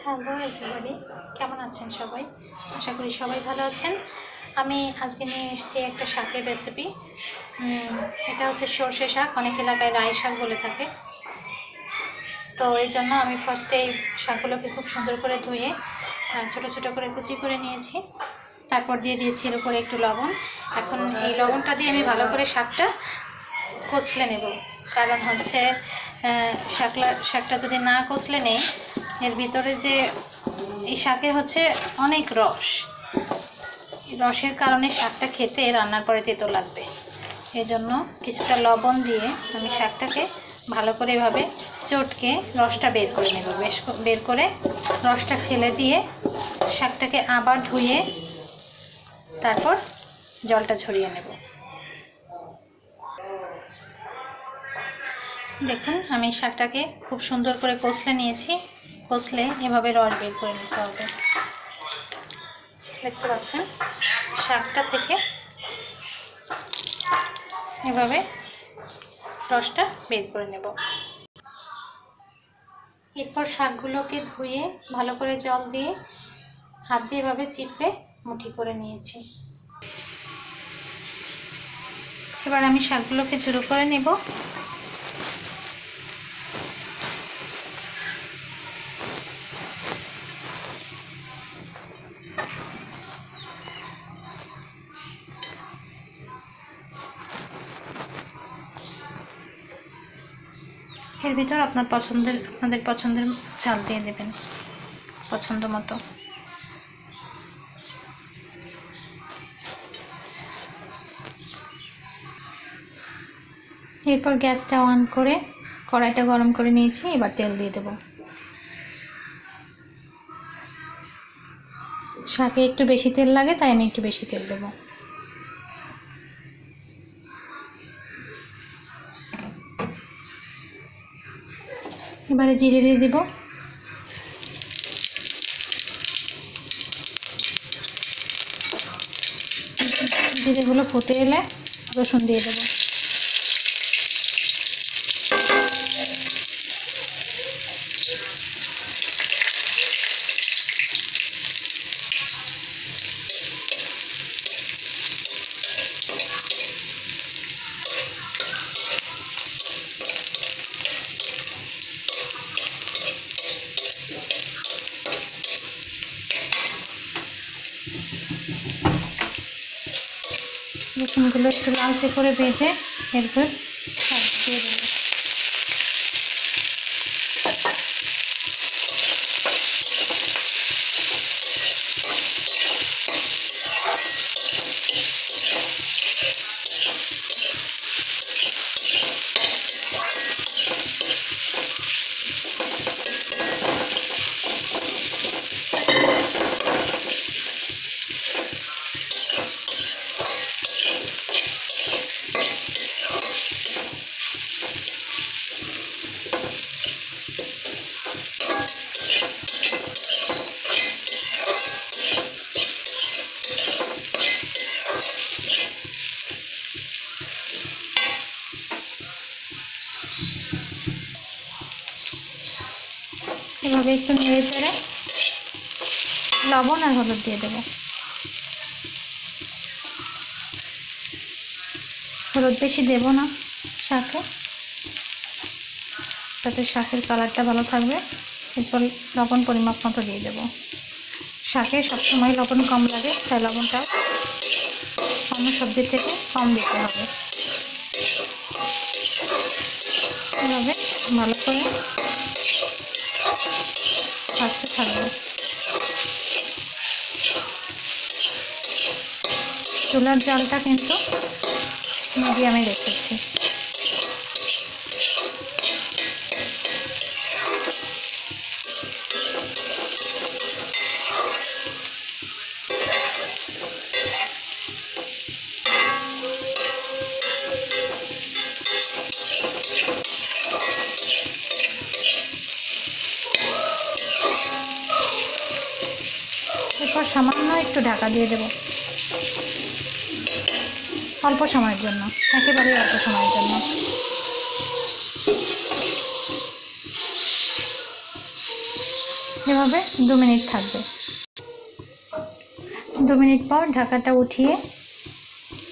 Hello everybody, কেমন আছেন সবাই? আশা করি সবাই ভালো আছেন। আমি আজকে নিয়ে এসেছি একটা শাকের রেসিপি। এটা হচ্ছে সর্ষে শাক, অনেক এলাকায় রাই শাক বলে থাকে। তো এই জন্য আমি ফার্স্টে এই শাকগুলোকে খুব সুন্দর করে ধুয়ে ছোটো ছোটো করে কুচি করে নিয়েছি। তারপর দিয়ে দিয়েছি এর উপরে একটু লবণ। এখন এই লবণটা দিয়ে আমি ভালো করে শাকটা কষলে নেব, কারণ হচ্ছে শাকটা যদি না কষলে নেই, এর ভিতরে যে এই শাকের হচ্ছে অনেক রস, রসের কারণে শাকটা খেতে রান্নার পরে তেতো লাগবে। এই জন্য কিছুটা লবণ দিয়ে আমি শাকটাকে ভালো করে এভাবে চটকে রসটা বের করে নেব। বের করে রসটা ফেলে দিয়ে শাকটাকে আবার ধুয়ে তারপর জলটা ঝরিয়ে নেব। দেখুন, আমি শাকটাকে খুব সুন্দর করে কষলে নিয়েছি। কষলে এভাবে রস বের করে নিতে হবে। দেখতে পাচ্ছেন, শাকটা থেকে এভাবে রসটা বের করে নেব। এরপর শাকগুলোকে ধুয়ে ভালো করে জল দিয়ে হাত দিয়ে এভাবে চিপড়ে মুঠি করে নিয়েছি। এবার আমি শাকগুলোকে ঝুড়ো করে নেব। এর ভিতর আপনাদের পছন্দের ঝাল দিয়ে দেবেন পছন্দ মতো। এরপর গ্যাসটা অন করে কড়াইটা গরম করে নিয়েছি। এবার তেল দিয়ে দেব। শাকে একটু বেশি তেল লাগে, তাই আমি একটু বেশি তেল দেব। এবারে জিরে দিয়ে দেব। জিরেগুলো ফুটে এলে রসুন দিয়ে দেব। রসুনগুলো একটু লালচে করে ভেজে এরপর শাক দিয়ে দেব। এভাবে একটু নেড়ে চেড়ে লবণ আর হলুদ দিয়ে দেব। হলুদ বেশি দেব না শাকে, তাতে শাকের কালারটা ভালো থাকবে। এরপর লবণ পরিমাপ মতো দিয়ে দেব। শাকে সবসময় লবণ কম লাগে, তাই লবণটা অন্য সবজির থেকে কম দিতে হবে। এভাবে ভালো করে ভাজতে থাকবো। চুলার জালটা কিন্তু মিডিয়ামে রেখেছি। এরপর সামান্য একটু ঢাকা দিয়ে দেব, অল্প সময়ের জন্য, একেবারেই অল্প সময়ের জন্য। এভাবে 2 মিনিট থাকবে। 2 মিনিট পর ঢাকাটা উঠিয়ে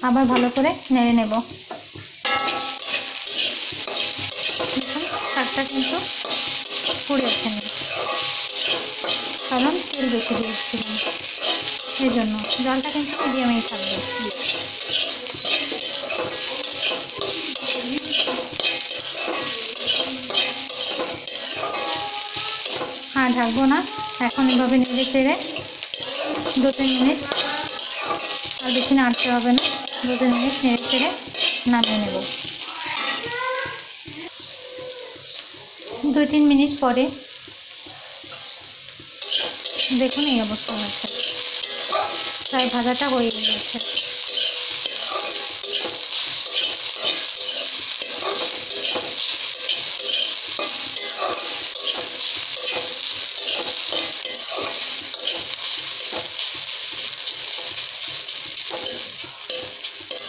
আবার ভালো করে নেড়ে নেব। দেখুন শাকটা কিন্তু পুড়ে ওঠেনি, কারণ তেল বেশি দিয়েছিলাম, এই জন্য জলটা কিন্তু মিডিয়ামেই থাকবে। আর ঢাকবো না, এখন এভাবে নেড়ে চেড়ে 2-3 মিনিট, আর বেশি নাড়তে হবে না, 2-3 মিনিট নেড়ে চেড়ে নামিয়ে নেব। 2-3 মিনিট পরে দেখুন এই অবস্থা হয়েছে, প্রায় ভাজাটা হয়ে গেছে।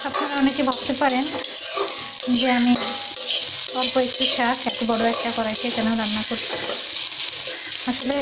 আপনারা অনেকে ভাবতে পারেন যে আমি অল্প একটু শাক এত বড় একটা কড়াইতে কেন রান্না করছি। আসলে